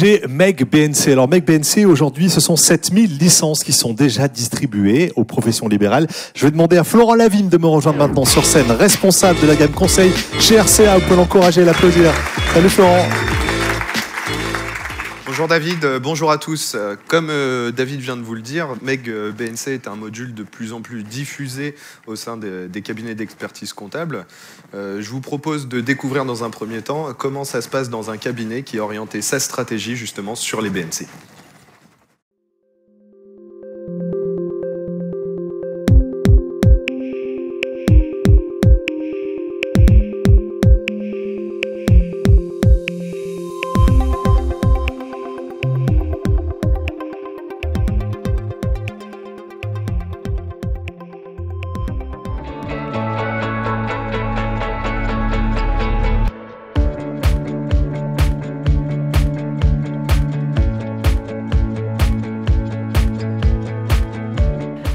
PDG Meg BNC. Alors Meg BNC, aujourd'hui, ce sont 7000 licences qui sont déjà distribuées aux professions libérales. Je vais demander à Florent Lavigne de me rejoindre maintenant sur scène, responsable de la gamme conseil chez RCA. Vous pouvez l'encourager et l'applaudir. Salut Florent. Bonjour David, bonjour à tous. Comme David vient de vous le dire, Meg BNC est un module de plus en plus diffusé au sein des cabinets d'expertise comptable. Je vous propose de découvrir dans un premier temps comment ça se passe dans un cabinet qui a orienté sa stratégie justement sur les BNC.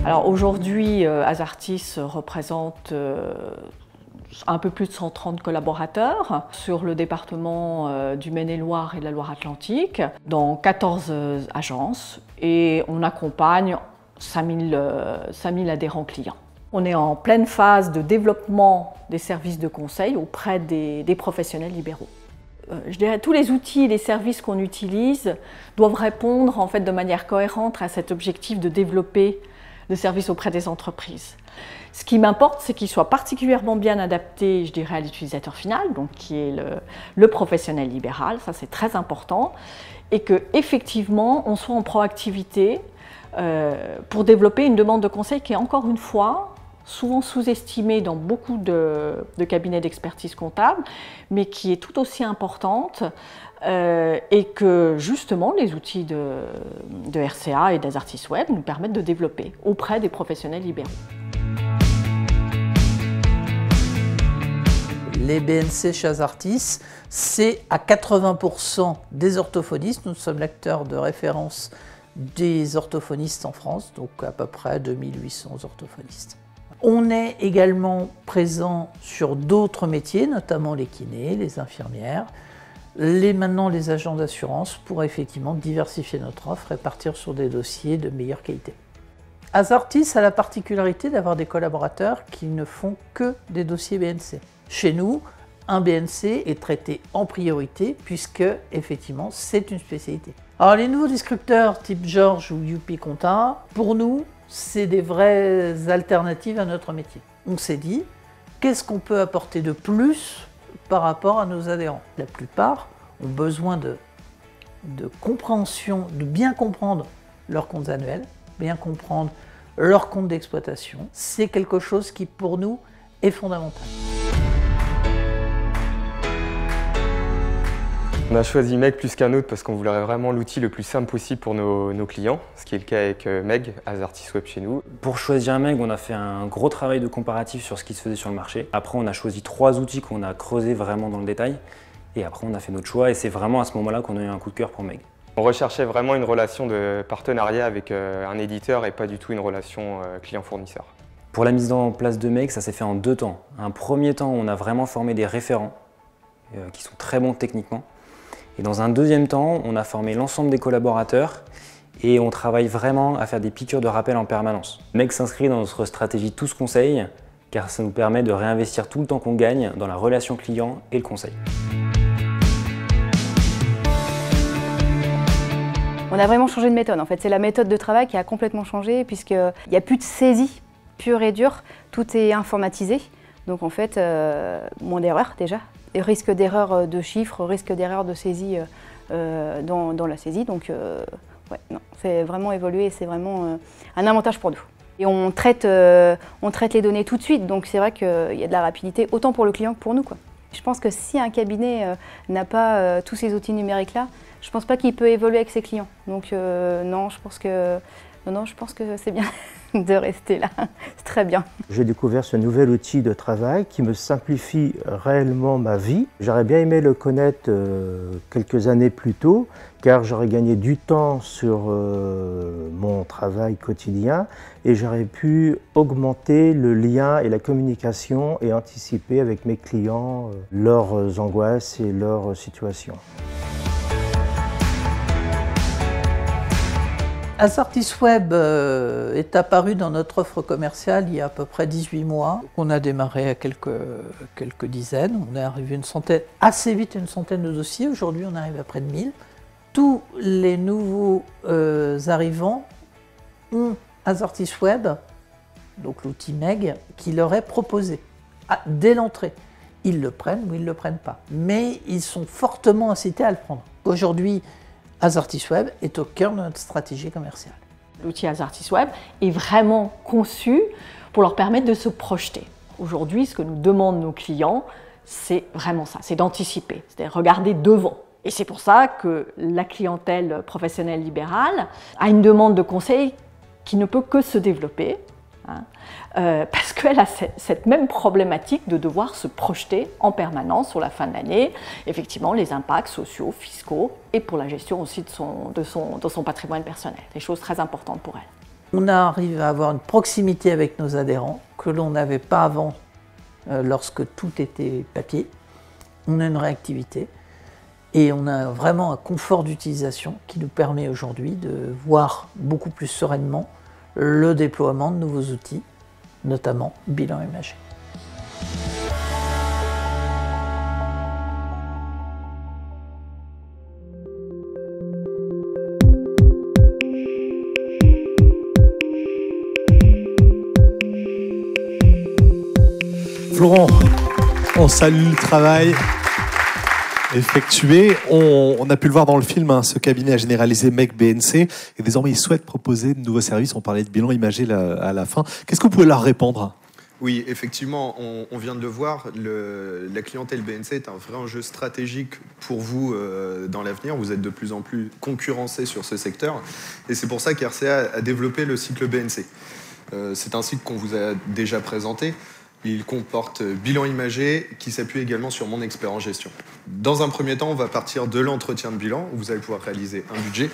Alors aujourd'hui, Azartis représente un peu plus de 130 collaborateurs sur le département du Maine-et-Loire et de la Loire-Atlantique, dans 14 agences, et on accompagne 5000 adhérents clients. On est en pleine phase de développement des services de conseil auprès des professionnels libéraux. Je dirais tous les outils et les services qu'on utilise doivent répondre en fait de manière cohérente à cet objectif de développer le service auprès des entreprises. Ce qui m'importe, c'est qu'il soit particulièrement bien adapté, je dirais, à l'utilisateur final, donc qui est le professionnel libéral, ça c'est très important, et qu'effectivement on soit en proactivité pour développer une demande de conseil qui est encore une fois souvent sous-estimée dans beaucoup de cabinets d'expertise comptable, mais qui est tout aussi importante et que justement les outils de RCA et d'Azartis Web nous permettent de développer auprès des professionnels libéraux. Les BNC chez Azartis, c'est à 80% des orthophonistes. Nous sommes l'acteur de référence des orthophonistes en France, donc à peu près 2800 orthophonistes. On est également présent sur d'autres métiers, notamment les kinés, les infirmières, maintenant les agents d'assurance, pour effectivement diversifier notre offre et partir sur des dossiers de meilleure qualité. Azartis a la particularité d'avoir des collaborateurs qui ne font que des dossiers BNC. Chez nous, un BNC est traité en priorité puisque effectivement c'est une spécialité. Alors les nouveaux descripteurs type George ou Youpi Compta, pour nous, c'est des vraies alternatives à notre métier. On s'est dit, qu'est-ce qu'on peut apporter de plus par rapport à nos adhérents? La plupart ont besoin de compréhension, de bien comprendre leurs comptes annuels, bien comprendre leurs comptes d'exploitation. C'est quelque chose qui, pour nous, est fondamental. On a choisi Meg plus qu'un autre parce qu'on voulait vraiment l'outil le plus simple possible pour nos clients, ce qui est le cas avec Meg, Azartis Web chez nous. Pour choisir Meg, on a fait un gros travail de comparatif sur ce qui se faisait sur le marché. Après, on a choisi 3 outils qu'on a creusés vraiment dans le détail. Et après, on a fait notre choix et c'est vraiment à ce moment-là qu'on a eu un coup de cœur pour Meg. On recherchait vraiment une relation de partenariat avec un éditeur et pas du tout une relation client-fournisseur. Pour la mise en place de Meg, ça s'est fait en 2 temps. Un premier temps, on a vraiment formé des référents qui sont très bons techniquement. Et dans un deuxième temps, on a formé l'ensemble des collaborateurs et on travaille vraiment à faire des piqûres de rappel en permanence. Meg s'inscrit dans notre stratégie Tous Conseil car ça nous permet de réinvestir tout le temps qu'on gagne dans la relation client et le conseil. On a vraiment changé de méthode en fait. C'est la méthode de travail qui a complètement changé puisqu'il n'y a plus de saisie pure et dure. Tout est informatisé. Donc en fait, moins d'erreurs déjà. Et risque d'erreur de chiffres, risque d'erreur de saisie dans la saisie. Donc ouais, non, c'est vraiment évolué et c'est vraiment un avantage pour nous. Et on traite les données tout de suite, donc c'est vrai qu'il y a de la rapidité autant pour le client que pour nous, quoi. Je pense que si un cabinet n'a pas tous ces outils numériques-là, je ne pense pas qu'il peut évoluer avec ses clients. Donc non, je pense que c'est bien de rester là. C'est très bien. J'ai découvert ce nouvel outil de travail qui me simplifie réellement ma vie. J'aurais bien aimé le connaître quelques années plus tôt, car j'aurais gagné du temps sur mon travail quotidien et j'aurais pu augmenter le lien et la communication et anticiper avec mes clients leurs angoisses et leurs situations. Azartis Web est apparu dans notre offre commerciale il y a à peu près 18 mois. On a démarré à quelques dizaines. On est arrivé assez vite à une centaine de dossiers. Aujourd'hui, on arrive à près de 1000. Tous les nouveaux arrivants ont Azartis Web, donc l'outil Meg, qui leur est proposé dès l'entrée. Ils le prennent ou ils ne le prennent pas. Mais ils sont fortement incités à le prendre. Aujourd'hui, Azartis Web est au cœur de notre stratégie commerciale. L'outil Azartis Web est vraiment conçu pour leur permettre de se projeter. Aujourd'hui, ce que nous demandent nos clients, c'est vraiment ça, c'est d'anticiper, c'est-à-dire regarder devant. Et c'est pour ça que la clientèle professionnelle libérale a une demande de conseil qui ne peut que se développer, parce qu'elle a cette même problématique de devoir se projeter en permanence sur la fin de l'année, effectivement les impacts sociaux, fiscaux et pour la gestion aussi de son patrimoine personnel, des choses très importantes pour elle. On arrive à avoir une proximité avec nos adhérents que l'on n'avait pas avant lorsque tout était papier. On a une réactivité et on a vraiment un confort d'utilisation qui nous permet aujourd'hui de voir beaucoup plus sereinement le déploiement de nouveaux outils, notamment bilan imagé. Florent, on salue le travail effectué. On a pu le voir dans le film, ce cabinet a généralisé Meg BNC et désormais il souhaite proposer de nouveaux services. On parlait de bilan imagé à la fin. Qu'est-ce que vous pouvez leur répondre ? Oui, effectivement, on vient de le voir, la clientèle BNC est un vrai enjeu stratégique pour vous dans l'avenir. Vous êtes de plus en plus concurrencé sur ce secteur et c'est pour ça qu'RCA a développé le cycle BNC. C'est un cycle qu'on vous a déjà présenté. Il comporte bilan imagé qui s'appuie également sur mon expert en gestion. Dans un premier temps, on va partir de l'entretien de bilan où vous allez pouvoir réaliser un budget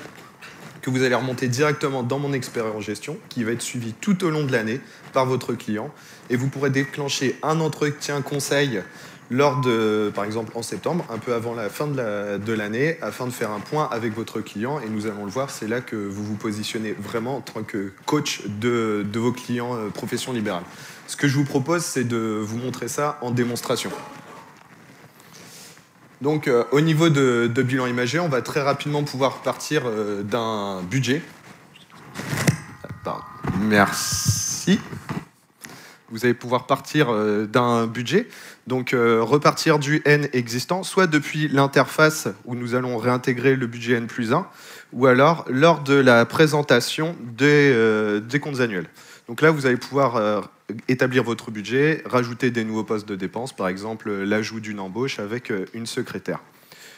que vous allez remonter directement dans mon expert en gestion qui va être suivi tout au long de l'année par votre client et vous pourrez déclencher un entretien conseil lors de, par exemple en septembre, un peu avant la fin de l'année, afin de faire un point avec votre client et nous allons le voir, c'est là que vous vous positionnez vraiment en tant que coach de vos clients profession libérale. Ce que je vous propose, c'est de vous montrer ça en démonstration. Donc, au niveau de bilan imagé, on va très rapidement pouvoir partir d'un budget. Pardon. Merci. Vous allez pouvoir partir d'un budget, donc repartir du N existant, soit depuis l'interface où nous allons réintégrer le budget N+1, ou alors lors de la présentation des comptes annuels. Donc là, vous allez pouvoir établir votre budget, rajouter des nouveaux postes de dépenses, par exemple l'ajout d'une embauche avec une secrétaire.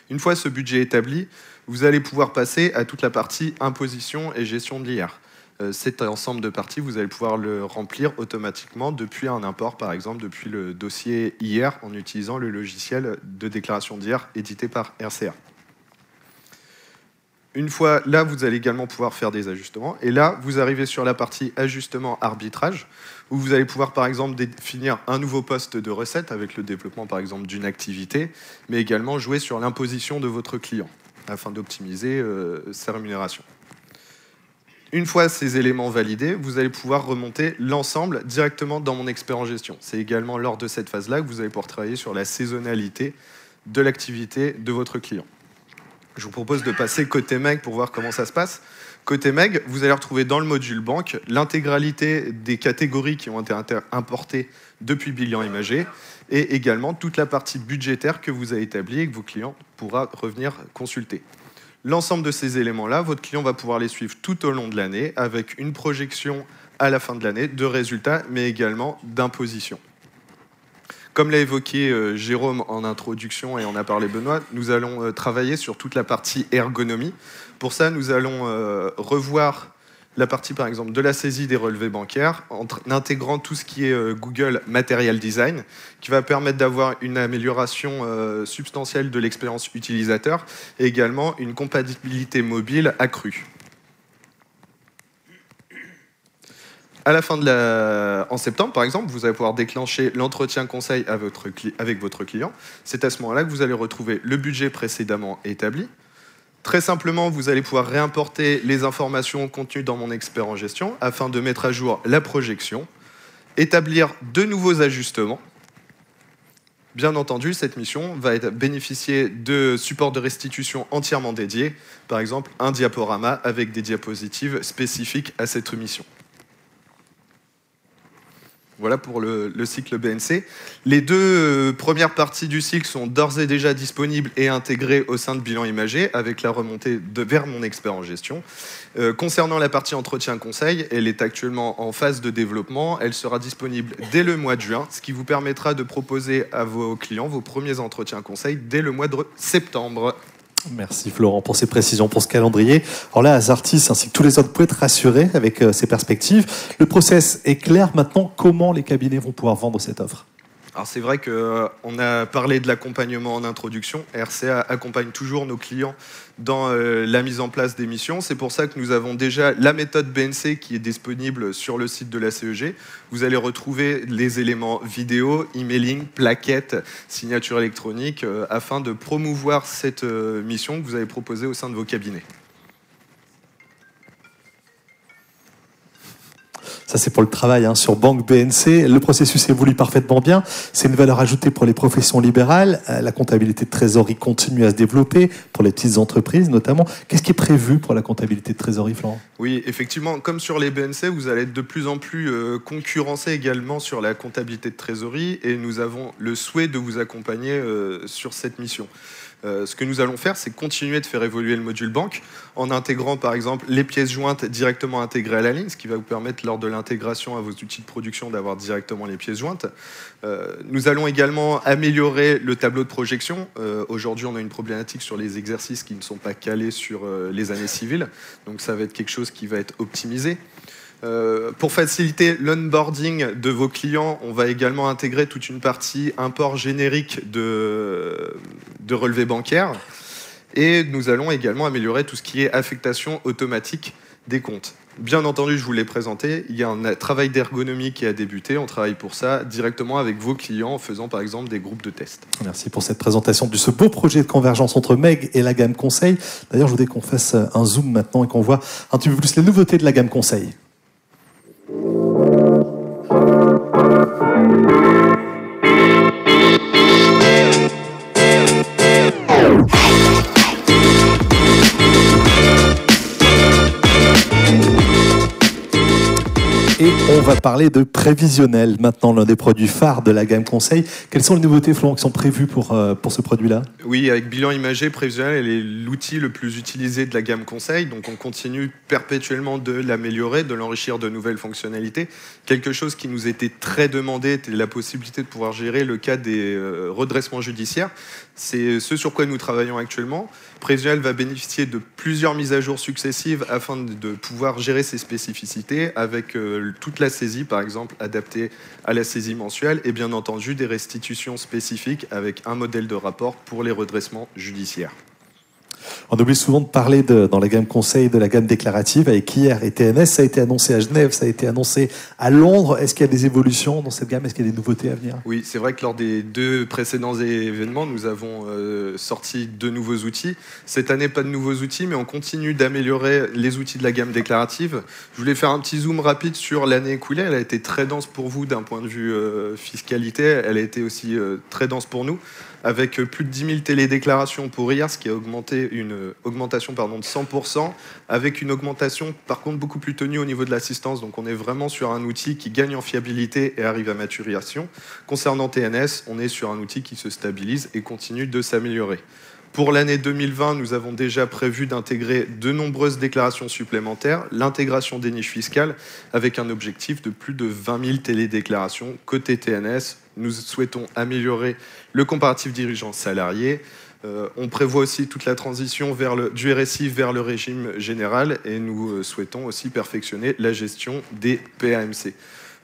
Une fois ce budget établi, vous allez pouvoir passer à toute la partie imposition et gestion de l'IR. Cet ensemble de parties, vous allez pouvoir le remplir automatiquement depuis un import, par exemple depuis le dossier IR en utilisant le logiciel de déclaration d'IR édité par RCA. Une fois là, vous allez également pouvoir faire des ajustements. Et là, vous arrivez sur la partie ajustement arbitrage, où vous allez pouvoir, par exemple, définir un nouveau poste de recette avec le développement, par exemple, d'une activité, mais également jouer sur l'imposition de votre client, afin d'optimiser sa rémunération. Une fois ces éléments validés, vous allez pouvoir remonter l'ensemble directement dans mon expert en gestion. C'est également lors de cette phase-là que vous allez pouvoir travailler sur la saisonnalité de l'activité de votre client. Je vous propose de passer côté Meg pour voir comment ça se passe. Côté Meg, vous allez retrouver dans le module banque l'intégralité des catégories qui ont été importées depuis bilan imagé et également toute la partie budgétaire que vous avez établie et que vos clients pourront revenir consulter. L'ensemble de ces éléments-là, votre client va pouvoir les suivre tout au long de l'année avec une projection à la fin de l'année de résultats, mais également d'imposition. Comme l'a évoqué Jérôme en introduction et en a parlé Benoît, nous allons travailler sur toute la partie ergonomie. Pour ça, nous allons revoir la partie, par exemple, de la saisie des relevés bancaires en intégrant tout ce qui est Google Material Design, qui va permettre d'avoir une amélioration substantielle de l'expérience utilisateur et également une compatibilité mobile accrue. À la fin en septembre, par exemple, vous allez pouvoir déclencher l'entretien conseil avec votre client. C'est à ce moment-là que vous allez retrouver le budget précédemment établi, Très simplement, vous allez pouvoir réimporter les informations contenues dans mon expert en gestion afin de mettre à jour la projection, établir de nouveaux ajustements. Bien entendu, cette mission va bénéficier de supports de restitution entièrement dédiés, par exemple un diaporama avec des diapositives spécifiques à cette mission. Voilà pour le cycle BNC. Les deux premières parties du cycle sont d'ores et déjà disponibles et intégrées au sein de Bilan Imagé avec la remontée vers mon expert en gestion. Concernant la partie entretien-conseil, elle est actuellement en phase de développement. Elle sera disponible dès le mois de juin, ce qui vous permettra de proposer à vos clients vos premiers entretiens-conseils dès le mois de septembre. Merci Florent pour ces précisions, pour ce calendrier. Alors là, Azartis ainsi que tous les autres peuvent être rassurés avec ces perspectives. Le process est clair maintenant. Comment les cabinets vont pouvoir vendre cette offre ? Alors c'est vrai qu'on a parlé de l'accompagnement en introduction. RCA accompagne toujours nos clients dans la mise en place des missions. C'est pour ça que nous avons déjà la méthode BNC qui est disponible sur le site de la CEG. Vous allez retrouver les éléments vidéo, emailing, plaquettes, signature électronique afin de promouvoir cette mission que vous avez proposée au sein de vos cabinets. Ça, c'est pour le travail sur Banque BNC. Le processus évolue parfaitement bien. C'est une valeur ajoutée pour les professions libérales. La comptabilité de trésorerie continue à se développer, pour les petites entreprises notamment. Qu'est-ce qui est prévu pour la comptabilité de trésorerie, Florent ? Oui, effectivement, comme sur les BNC, vous allez être de plus en plus concurrencé également sur la comptabilité de trésorerie et nous avons le souhait de vous accompagner sur cette mission. Ce que nous allons faire, c'est continuer de faire évoluer le module banque en intégrant par exemple les pièces jointes directement intégrées à la ligne, ce qui va vous permettre lors de l'intégration à vos outils de production d'avoir directement les pièces jointes. Nous allons également améliorer le tableau de projection. Aujourd'hui, on a une problématique sur les exercices qui ne sont pas calés sur les années civiles, donc ça va être quelque chose qui va être optimisé. Pour faciliter l'onboarding de vos clients, on va également intégrer toute une partie import générique de relevés bancaires. Et nous allons également améliorer tout ce qui est affectation automatique des comptes. Bien entendu, je vous l'ai présenté, il y a un travail d'ergonomie qui a débuté. On travaille pour ça directement avec vos clients en faisant par exemple des groupes de tests. Merci pour cette présentation de ce beau projet de convergence entre MEG et la gamme Conseil. D'ailleurs, je voudrais qu'on fasse un zoom maintenant et qu'on voit un petit peu plus les nouveautés de la gamme Conseil. Et on va parler de prévisionnel, maintenant l'un des produits phares de la gamme Conseil. Quelles sont les nouveautés, Florent, qui sont prévues pour ce produit-là ? Oui, avec Bilan Imagé, prévisionnel est l'outil le plus utilisé de la gamme Conseil. Donc on continue perpétuellement de l'améliorer, de l'enrichir de nouvelles fonctionnalités. Quelque chose qui nous était très demandé était la possibilité de pouvoir gérer le cas des redressements judiciaires. C'est ce sur quoi nous travaillons actuellement. Prévisionnel va bénéficier de plusieurs mises à jour successives afin de pouvoir gérer ses spécificités avec toute la saisie, par exemple, adaptée à la saisie mensuelle et bien entendu des restitutions spécifiques avec un modèle de rapport pour les redressements judiciaires. On oublie souvent de parler dans la gamme Conseil de la gamme déclarative avec IR et TNS. Ça a été annoncé à Genève, ça a été annoncé à Londres. Est-ce qu'il y a des évolutions dans cette gamme ? Est-ce qu'il y a des nouveautés à venir ? Oui, c'est vrai que lors des deux précédents événements, nous avons sorti de nouveaux outils. Cette année, pas de nouveaux outils, mais on continue d'améliorer les outils de la gamme déclarative. Je voulais faire un petit zoom rapide sur l'année écoulée. Elle a été très dense pour vous d'un point de vue fiscalité. Elle a été aussi très dense pour nous, avec plus de 10 000 télédéclarations pour hier, ce qui a augmenté une augmentation de 100%, avec une augmentation par contre beaucoup plus tenue au niveau de l'assistance. Donc on est vraiment sur un outil qui gagne en fiabilité et arrive à maturation. Concernant TNS, on est sur un outil qui se stabilise et continue de s'améliorer. Pour l'année 2020, nous avons déjà prévu d'intégrer de nombreuses déclarations supplémentaires, l'intégration des niches fiscales, avec un objectif de plus de 20 000 télédéclarations côté TNS. Nous souhaitons améliorer le comparatif dirigeant salarié. On prévoit aussi toute la transition du RSI vers le régime général et nous souhaitons aussi perfectionner la gestion des PAMC.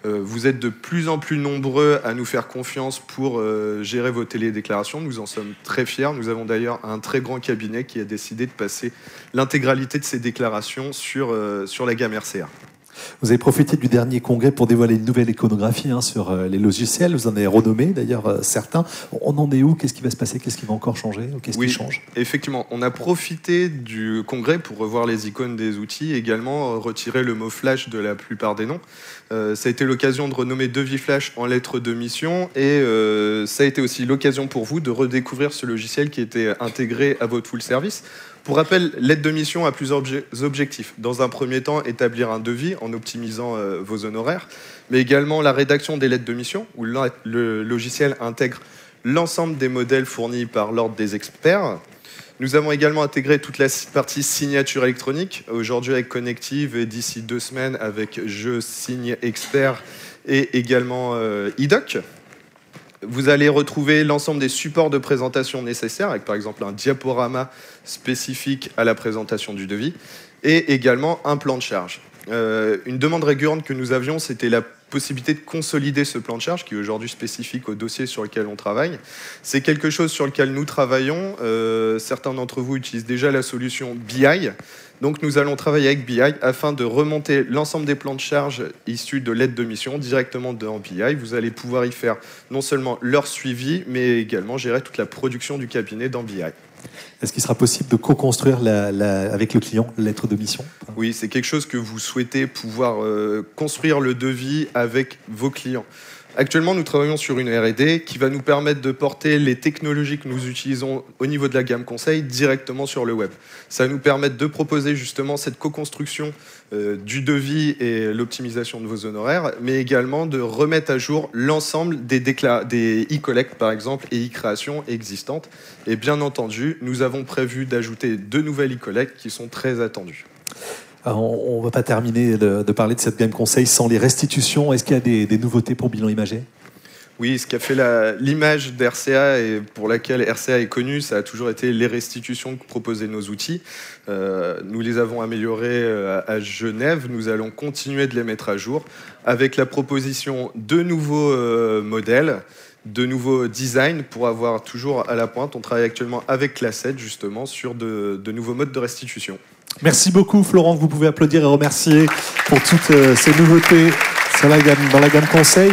Vous êtes de plus en plus nombreux à nous faire confiance pour gérer vos télédéclarations. Nous en sommes très fiers. Nous avons d'ailleurs un très grand cabinet qui a décidé de passer l'intégralité de ses déclarations sur la gamme RCA. Vous avez profité du dernier congrès pour dévoiler une nouvelle iconographie sur les logiciels. Vous en avez renommé d'ailleurs certains. On en est où? Qu'est-ce qui va se passer? Qu'est-ce qui va encore changer? Qu'est-ce qui change? Effectivement, on a profité du congrès pour revoir les icônes des outils, également retirer le mot flash de la plupart des noms. Ça a été l'occasion de renommer DeviFlash en lettres de mission et ça a été aussi l'occasion pour vous de redécouvrir ce logiciel qui était intégré à votre full service. Pour rappel, l'aide de mission a plusieurs objectifs. Dans un premier temps, établir un devis en optimisant vos honoraires, mais également la rédaction des lettres de mission, où le logiciel intègre l'ensemble des modèles fournis par l'ordre des experts. Nous avons également intégré toute la partie signature électronique, aujourd'hui avec Connective et d'ici 2 semaines avec Je Signe Expert et également iDoc. Vous allez retrouver l'ensemble des supports de présentation nécessaires, avec par exemple un diaporama spécifique à la présentation du devis, et également un plan de charge. Une demande récurrente que nous avions, c'était la possibilité de consolider ce plan de charge, qui est aujourd'hui spécifique au dossier sur lequel on travaille. C'est quelque chose sur lequel nous travaillons. Certains d'entre vous utilisent déjà la solution BI. Donc nous allons travailler avec BI afin de remonter l'ensemble des plans de charge issus de l'aide de mission directement dans BI. Vous allez pouvoir y faire non seulement leur suivi, mais également gérer toute la production du cabinet dans BI. Est-ce qu'il sera possible de co-construire avec le client la lettre de mission? Oui, c'est quelque chose que vous souhaitez pouvoir construire le devis avec vos clients. Actuellement, nous travaillons sur une R&D qui va nous permettre de porter les technologies que nous utilisons au niveau de la gamme conseil directement sur le web. Ça va nous permettre de proposer justement cette co-construction du devis et l'optimisation de vos honoraires, mais également de remettre à jour l'ensemble des e-collect par exemple et e-création existantes. Et bien entendu, nous avons prévu d'ajouter 2 nouvelles e-collect qui sont très attendues. On ne va pas terminer de parler de cette gamme conseil sans les restitutions. Est-ce qu'il y a des nouveautés pour Bilan Imagé? Oui, ce qui a fait l'image d'RCA et pour laquelle RCA est connue, ça a toujours été les restitutions que proposaient nos outils. Nous les avons améliorées à Genève. Nous allons continuer de les mettre à jour avec la proposition de nouveaux modèles, de nouveaux designs pour avoir toujours à la pointe. On travaille actuellement avec Classet justement sur de nouveaux modes de restitution. Merci beaucoup Florent, vous pouvez applaudir et remercier pour toutes ces nouveautés dans la gamme conseil.